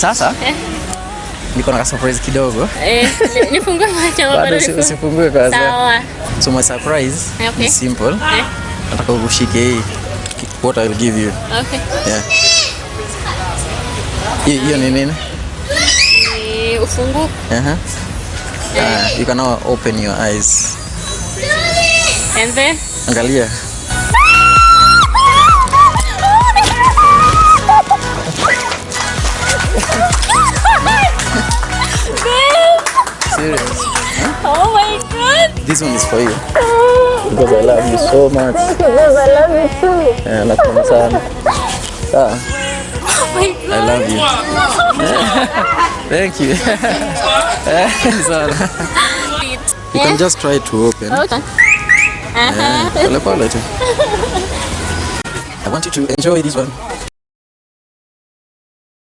Sasa niko na surprise kidogo. Nifungue macho bado usifungue kwanza. Sawa. So my surprise is simple. Nataka ushike hii. What I will give you. Okay. Yeah. Hiyo ni nini? Ufungu. You can now open your eyes. And then? Angalia. Serious? Huh? Oh my God! This one is for you. Because I love you so much. Because I love you too. Yeah, nakupenda sana. Oh my God! I love you. Thank you. You can just try to open. Okay. I want you to enjoy this one.